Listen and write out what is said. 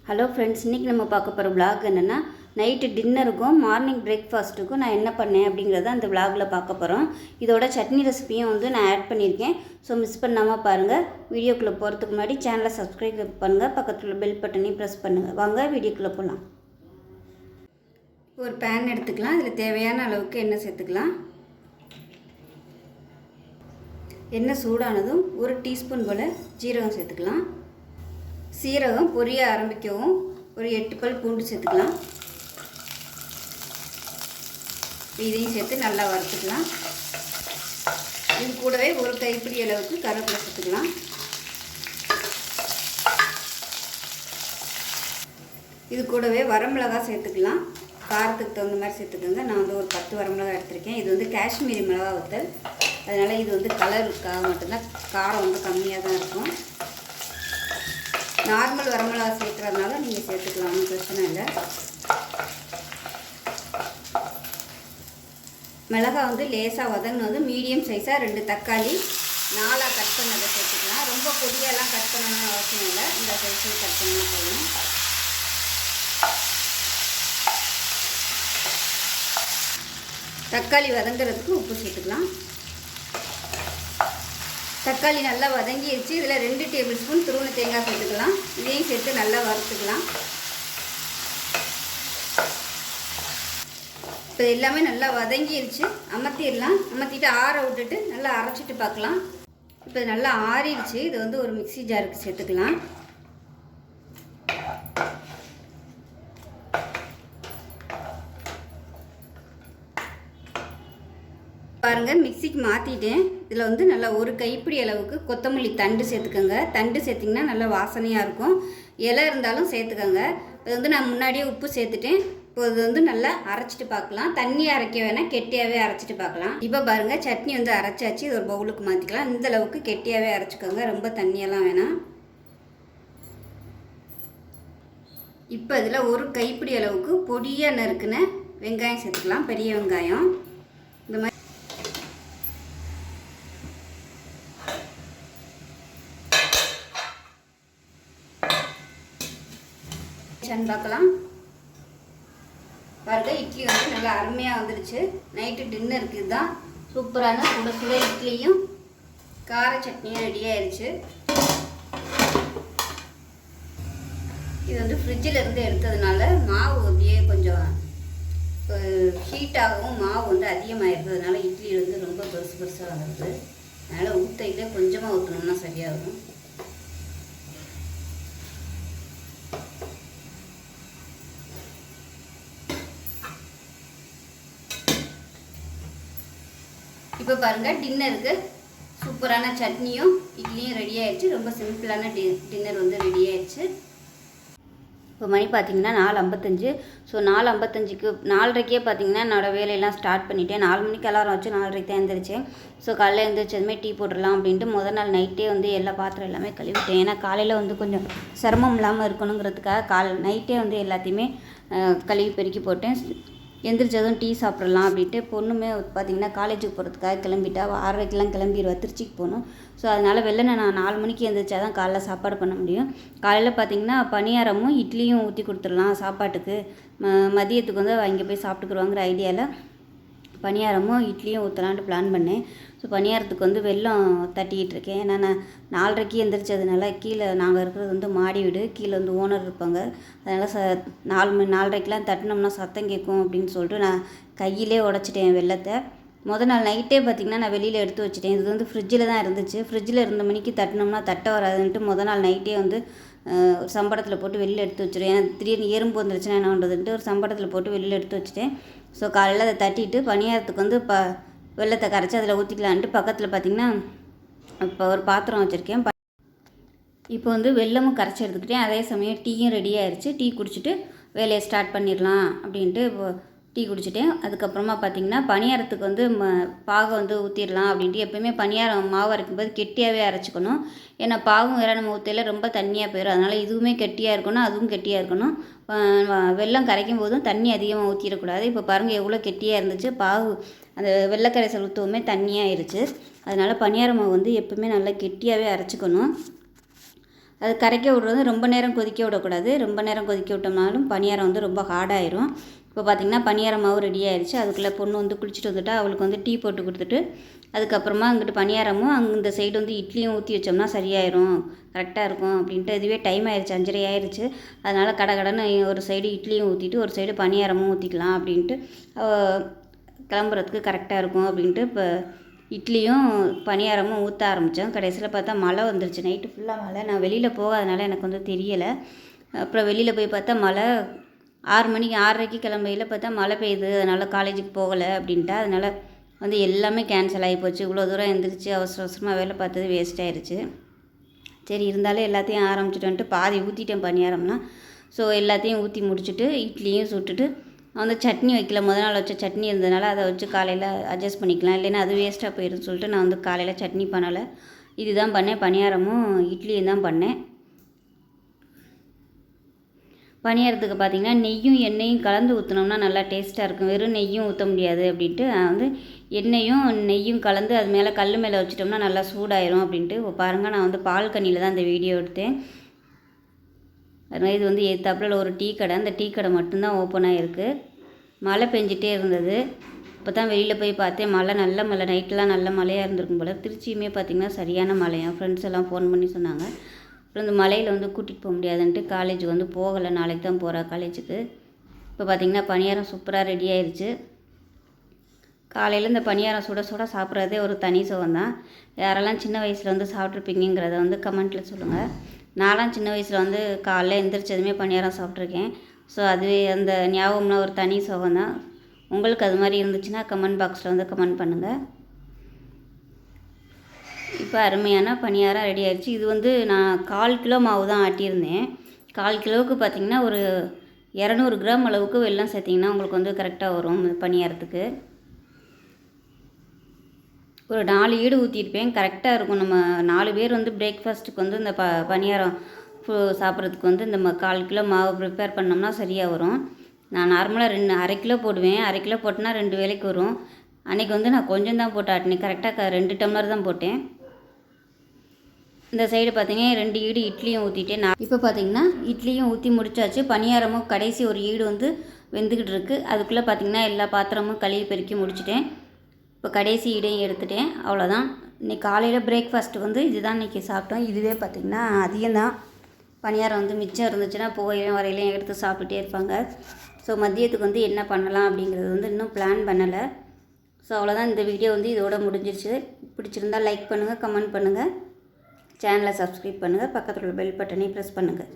Hello friends, இன்றைக்கி நம்ம பார்க்க போகிற விளாக் என்னென்னா நைட்டு டின்னருக்கும் மார்னிங் பிரேக்ஃபாஸ்ட்டுக்கும் நான் என்ன பண்ணேன் அப்படிங்கிறத அந்த விளாகில் பார்க்க போகிறோம். இதோட சட்னி ரெசிபியும் நான் ஆட் பண்ணியிருக்கேன். ஸோ மிஸ் பண்ணாமல் பாருங்கள். வீடியோக்குள்ளே போகிறதுக்கு முன்னாடி சேனலை சப்ஸ்கிரைப் பண்ணுங்கள், பக்கத்தில் பெல் பட்டனையும் ப்ரெஸ் பண்ணுங்கள். வாங்க வீடியோக்குள்ளே போகலாம். ஒரு பேன் எடுத்துக்கலாம். இதில் தேவையான அளவுக்கு எண்ணெய் சேர்த்துக்கலாம். எண்ணெய் சூடானதும் ஒரு டீஸ்பூன் போல் ஜீரகம் சேர்த்துக்கலாம். சீரகம் பொரிய ஆரம்பிக்கவும் ஒரு 8 பல் பூண்டு சேர்த்துக்கலாம். இதையும் சேர்த்து நல்லா வறுத்துக்கலாம். இது கூடவே ஒரு கைப்பிடி அளவுக்கு கருவேப்பிலை சேர்த்துக்கலாம். இது கூடவே வரமிளகாய் சேர்த்துக்கலாம். காரத்துக்கு தகுந்த மாதிரி சேர்த்துக்கோங்க. நான் ஒரு 10 வரமிளகாய் எடுத்திருக்கேன். இது காஷ்மீரி மிளகா வத்தல். அதனால் இது கலருக்காக மட்டும்தான், காரம் கம்மியாக தான் இருக்கும். நார்மல் வரமிளகா சேர்க்குறதுனால நீங்கள் சேர்த்துக்கலாம், ஒன்றும் பிரச்சனை இல்லை. மிளகாய் லேசாக வதங்கினது மீடியம் சைஸாக 2 தக்காளி 4 கட் பண்ணதை சேர்த்துக்கலாம். ரொம்ப பொடியெல்லாம் கட் பண்ணணும்னு அவசியம் இல்லை, இந்த சைஸில் கட் பண்ணால் போதும். தக்காளி வதங்குறதுக்கு உப்பு சேர்த்துக்கலாம். தக்காளி நல்லா வதங்கிடுச்சு. இதில் 2 டேபிள் ஸ்பூன் துருவன தேங்காய் சேர்த்துக்கலாம். இதையும் சேர்த்து நல்லா வறுத்துக்கலாம். இப்போ எல்லாமே நல்லா வதங்கிடுச்சு. அமர்த்திடலாம். அமர்த்திட்டு ஆற விட்டுட்டு நல்லா அரைச்சிட்டு பார்க்கலாம். இப்போ நல்லா ஆறிடுச்சு. இது ஒரு மிக்ஸி ஜாருக்கு சேர்த்துக்கலாம். பாருங்கள், மிக்சிக்கு மாற்றிட்டேன். இதில் நல்லா ஒரு கைப்பிடி அளவுக்கு கொத்தமல்லி தண்டு சேர்த்துக்கோங்க. தண்டு சேர்த்திங்கன்னா நல்லா வாசனையாக இருக்கும். இலை இருந்தாலும் சேர்த்துக்கோங்க. இது நான் முன்னாடியே உப்பு சேர்த்துட்டேன். இப்போ இது நல்லா அரைச்சிட்டு பார்க்கலாம். தண்ணி அரைக்க வேணால் கெட்டியாகவே அரைச்சிட்டு பார்க்கலாம். இப்போ பாருங்கள், சட்னி அரைச்சாச்சு. இது ஒரு பவுலுக்கு மாற்றிக்கலாம். இந்த அளவுக்கு கெட்டியாகவே அரைச்சிக்கோங்க, ரொம்ப தண்ணியெல்லாம் வேணாம். இப்போ இதில் ஒரு கைப்பிடி அளவுக்கு பொடியாக நறுக்குன வெங்காயம் சேர்த்துக்கலாம். பெரிய வெங்காயம் இந்த மாதிரி பார்க்கலாம். பாருங்க, இட்லி நல்லா அருமையாக வந்துடுச்சு. நைட்டு டின்னருக்கு இதுதான் சூப்பரான சுட சுட இட்லியும் கார சட்னியும் ரெடி ஆயிடுச்சு. இது ஃப்ரிட்ஜில் இருந்து எடுத்ததுனால மாவு அப்படியே கொஞ்சம் ஹீட்டாகவும் மாவு அதிகமாகிடுது. அதனால இட்லி ரொம்ப பெருசு பெருசாக வருது. அதனால் ஊற்றையிலே கொஞ்சமாக ஊற்றணும்னா சரியாகும். இப்போ பாருங்கள், டின்னருக்கு சூப்பரான சட்னியும் இட்லியும் ரெடி ஆயிடுச்சு. ரொம்ப சிம்பிளான டின்னர் ரெடி ஆயிடுச்சு. இப்போ மணி பார்த்திங்கன்னா 4:55. ஸோ 4:55க்கு 4:30க்கே பார்த்திங்கன்னா என்னோடய வேலையெல்லாம் ஸ்டார்ட் பண்ணிவிட்டேன். 4 மணிக்கு அலாரம் வச்சு 4:30க்கு தான் எழுந்திரிச்சேன். ஸோ காலையில் எழுந்திரிச்சதுமே டீ போட்டுடலாம் அப்படின்ட்டு முதல் நாள் நைட்டே எல்லா பாத்திரம் எல்லாமே கழுவிட்டேன். ஏன்னா காலையில் கொஞ்சம் சிரமம் இல்லாமல் இருக்கணுங்கிறதுக்காக நைட்டே எல்லாத்தையுமே கழுவி பெருக்கி போட்டேன். எந்திரிச்சதும் டீ சாப்பிட்றலாம் அப்படின்ட்டு பொண்ணுமே பார்த்திங்கன்னா காலேஜுக்கு போகிறதுக்காக கிளம்பிட்டா. 6:30க்கெலாம் கிளம்பிடுவா, திருச்சிக்கு போகணும். ஸோ அதனால் வெள்ளனை நான் 4 மணிக்கு எழுந்திரிச்சா தான் காலைல சாப்பாடு பண்ண முடியும். காலையில் பார்த்திங்கன்னா பனியாரமும் இட்லியும் ஊற்றி கொடுத்துடலாம் சாப்பாட்டுக்கு. மதியத்துக்கு அங்கே போய் சாப்பிட்டுக்குருவாங்கிற ஐடியாவில் பனியாரமும் இட்லியும் ஊற்றலான்ட்டு பிளான் பண்ணேன். ஸோ பனியாரத்துக்கு வெல்லம் தட்டிக்கிட்டு இருக்கேன். ஏன்னா நான் 4:30க்கு எந்திரிச்சதுனால கீழே நாங்கள் இருக்கிறது மாடி வீடு, கீழே ஓனர் இருப்பாங்க. அதனால் 4:30க்கெலாம் தட்டினோம்னா சத்தம் கேட்கும் அப்படின்னு சொல்லிட்டு நான் கையிலே உடச்சிட்டேன் வெல்லத்தை. முதல் நாள் நைட்டே பார்த்திங்கன்னா நான் வெளியில் எடுத்து வச்சுட்டேன். இது ஃப்ரிட்ஜில் தான் இருந்துச்சு. ஃப்ரிட்ஜில் இருந்த மணிக்கு தட்டினோம்னா தட்ட வராதுன்ட்டு முதல் நாள் நைட்டே ஒரு சம்படத்தில் போட்டு வெளியில் எடுத்து வச்சுட்டேன். ஏன்னா திடீர்னு எறும்பு வந்துருச்சுன்னா என்ன பண்ணுறதுன்ட்டு ஒரு சம்படத்தில் போட்டு வெளியில் எடுத்து வச்சுட்டேன். ஸோ காலையில் அதை தட்டிட்டு பனியாரத்துக்கு வெல்லத்தை கரைச்சி அதில் ஊற்றிக்கலான்ட்டு பக்கத்தில் பார்த்திங்கன்னா இப்போ ஒரு பாத்திரம் வச்சுருக்கேன். இப்போ வெல்லமும் கரைச்சி எடுத்துக்கிட்டேன். அதே சமயம் டீயும் ரெடி ஆயிடுச்சு. டீ குடிச்சிட்டு வேலையை ஸ்டார்ட் பண்ணிடலாம் அப்படின்ட்டு இப்போ டீ குடிச்சிட்டேன். அதுக்கப்புறமா பார்த்திங்கன்னா பனியாரத்துக்கு பாகை ஊற்றிடலாம் அப்படின்ட்டு. எப்போயுமே பனியாரம் மாவு அரைக்கும்போது கெட்டியாகவே அரைச்சிக்கணும். ஏன்னா பாகும் வேறு நம்ம ஊற்றையில் ரொம்ப தண்ணியாக போயிடும். அதனால் இதுவுமே கெட்டியாக இருக்கணும், அதுவும் கெட்டியாக இருக்கணும். வெல்லம் கரைக்கும் போதும் தண்ணி அதிகமாக ஊற்றிடக்கூடாது. இப்போ பாருங்கள் எவ்வளோ கெட்டியாக இருந்துச்சு. பாகு அந்த வெள்ளைக்கரைசல் ஊற்றவுமே தண்ணியாகிருச்சு. அதனால் பனியார மாவு எப்போவுமே நல்லா கெட்டியாகவே அரைச்சிக்கணும். அது கரைக்க விட்றது ரொம்ப நேரம் கொதிக்க விடக்கூடாது. ரொம்ப நேரம் கொதிக்க விட்டோம்னாலும் பனியாரம் வந்து ரொம்ப ஹார்டாயிரும். இப்போ பார்த்திங்கன்னா பனியாரம் மாவு ரெடி ஆயிடுச்சு. அதுக்குள்ளே பொண்ணு வந்து குளிச்சுட்டு வந்துட்டா. அவளுக்கு வந்து டீ போட்டு கொடுத்துட்டு அதுக்கப்புறமா அங்கிட்டு பனியாரமும் இந்த சைடு வந்து இட்லியும் ஊற்றி வச்சோம்னா சரியாயிரும், கரெக்டாக இருக்கும் அப்படின்ட்டு. இதுவே டைம் ஆயிடுச்சு, 5:30 ஆயிடுச்சு. அதனால் கடகடன்னு ஒரு சைடு இட்லியும் ஊற்றிட்டு ஒரு சைடு பனியாரமும் ஊற்றிக்கலாம் அப்படின்ட்டு கிளம்புறதுக்கு கரெக்டாக இருக்கும் அப்படின்ட்டு இப்போ இட்லியும் பனியாரமும் ஊற்ற ஆரம்பித்தோம். கடைசியில் பார்த்தா மழை வந்துருச்சு. நைட்டு ஃபுல்லாக மழை. நான் வெளியில் போகாதனால எனக்கு வந்து தெரியலை. அப்புறம் வெளியில் போய் பார்த்தா மழை 6 மணிக்கு 6:30க்கு கிளம்பையில் பார்த்தா மழை பெய்யுது, அதனால் காலேஜுக்கு போகலை அப்படின்ட்டா. அதனால் வந்து எல்லாமே கேன்சல் ஆகி போச்சு. இவ்வளோ தூரம் எழுந்திரிச்சு அவசர அவசரமாக வேலை பார்த்தது வேஸ்ட் ஆயிடுச்சு. சரி இருந்தாலும் எல்லாத்தையும் ஆரம்பிச்சுட்டு வந்துட்டு பாதி ஊற்றிட்டேன் பனியாரம்னா. ஸோ எல்லாத்தையும் ஊற்றி முடிச்சுட்டு இட்லியும் சுட்டுட்டு வந்து சட்னி வைக்கல. முதல் நாள் வச்ச சட்னி இருந்ததுனால அதை வச்சு காலையில் அட்ஜஸ்ட் பண்ணிக்கலாம், இல்லைன்னா அது வேஸ்ட்டாக போயிடுன்னு சொல்லிட்டு நான் வந்து காலையில் சட்னி பண்ணலை. இதுதான் பண்ணேன், பனியாரமும் இட்லியும் தான் பண்ணேன். பனியாரத்துக்கு பார்த்திங்கன்னா நெய்யும் எண்ணெயும் கலந்து ஊற்றினோம்னா நல்லா டேஸ்ட்டாக இருக்கும். வெறும் நெய்யும் ஊற்ற முடியாது அப்படின்ட்டு நான் வந்து எண்ணெயும் நெய்யும் கலந்து அது மேலே கல் மேலே வச்சிட்டோம்னா நல்லா சூடாயிரும் அப்படின்ட்டு. பாருங்கள், நான் வந்து பால்கனியில் தான் இந்த வீடியோ எடுத்தேன். அதனால் இது வந்து எத்தாப்புல ஒரு டீ கடை. அந்த டீ கடை மட்டும்தான் ஓப்பன் ஆகிருக்கு. மழை பெஞ்சிட்டே இருந்தது. இப்போ தான் வெளியில் போய் பார்த்தேன், நல்ல மழை. நைட்டெலாம் நல்ல மழையாக இருந்திருக்கும் போல். திருச்சியுமே பார்த்திங்கன்னா சரியான மழையாக. ஃப்ரெண்ட்ஸ் எல்லாம் ஃபோன் பண்ணி சொன்னாங்க. அப்புறம் இந்த மலையில் வந்து கூட்டிகிட்டு போக முடியாதுன்ட்டு காலேஜ் வந்து போகலை. நாளைக்கு தான் போகிறா காலேஜுக்கு. இப்போ பார்த்திங்கன்னா பனியாரம் சூப்பராக ரெடி ஆயிடுச்சு. காலையில் இந்த பனியாரம் சுட சுட சாப்பிட்றதே ஒரு தனி சுகம் தான். யாரெல்லாம் சின்ன வயசில் வந்து சாப்பிட்ருப்பீங்கிறத வந்து கமெண்ட்டில் சொல்லுங்கள். நான்லாம் சின்ன வயசில் வந்து காலைல எந்திரிச்சதுமே பனியாரம் சாப்பிட்ருக்கேன். ஸோ அதுவே அந்த ஞாபகம்னா ஒரு தனி சுகம் தான். உங்களுக்கு அது மாதிரி இருந்துச்சுன்னா கமெண்ட் பாக்ஸில் வந்து கமெண்ட் பண்ணுங்கள். இப்போ அருமையான பனியாரம் ரெடி ஆயிடுச்சு. இது வந்து நான் 1/4 கிலோ மாவு தான் ஆட்டியிருந்தேன். 1/4 கிலோவுக்கு பார்த்திங்கன்னா ஒரு 200 கிராம் அளவுக்கு வெல்லம் சேர்த்திங்கன்னா உங்களுக்கு வந்து கரெக்டாக வரும் பனியாரத்துக்கு. ஒரு 4 ஈடு ஊற்றிருப்பேன், கரெக்டாக இருக்கும். நம்ம 4 பேர் வந்து பிரேக்ஃபாஸ்ட்டுக்கு வந்து இந்த பனியாரம் சாப்பிட்றதுக்கு வந்து இந்த 1/4 கிலோ மாவு ப்ரிப்பேர் பண்ணோம்னா சரியாக வரும். நான் நார்மலாக 1/2 கிலோ போடுவேன். 1/2 கிலோ போட்டேன்னா 2 வேளைக்கு வரும். அன்றைக்கி வந்து நான் கொஞ்சம் தான் போட்டு ஆட்டினேன். கரெக்டாக 2 டம்ளர் தான் போட்டேன். இந்த சைடு பார்த்திங்கன்னா 2 ஈடு இட்லியும் ஊற்றிட்டேன். இப்போ பார்த்திங்கன்னா இட்லியும் ஊற்றி முடிச்சாச்சு. பனியாரமும் கடைசி ஒரு ஈடு வந்து வெந்துக்கிட்டு இருக்குது. அதுக்குள்ளே பார்த்திங்கன்னா எல்லா பாத்திரமும் கழுவி பெருக்கி முடிச்சிட்டேன். இப்போ கடைசி ஈடையும் எடுத்துட்டேன். அவ்வளோதான். இன்றைக்கி காலையில் பிரேக்ஃபாஸ்ட்டு வந்து இதுதான் இன்றைக்கி சாப்பிட்டோம். இதுவே பார்த்திங்கன்னா அதிகம்தான். பனியாரம் வந்து மிச்சம் இருந்துச்சுன்னா போயிலும் வரையிலையும் எடுத்து சாப்பிட்டுட்டே இருப்பாங்க. ஸோ மதியத்துக்கு வந்து என்ன பண்ணலாம் அப்படிங்கிறது வந்து இன்னும் பிளான் பண்ணலை. ஸோ அவ்வளோதான். இந்த வீடியோ வந்து இதோட முடிஞ்சிருச்சு. பிடிச்சிருந்தால் லைக் பண்ணுங்கள், கமெண்ட் பண்ணுங்கள், சேனலை சப்ஸ்கிரைப் பண்ணுங்கள், பக்கத்தில் உள்ள பெல் பட்டனை ப்ரெஸ் பண்ணுங்கள்.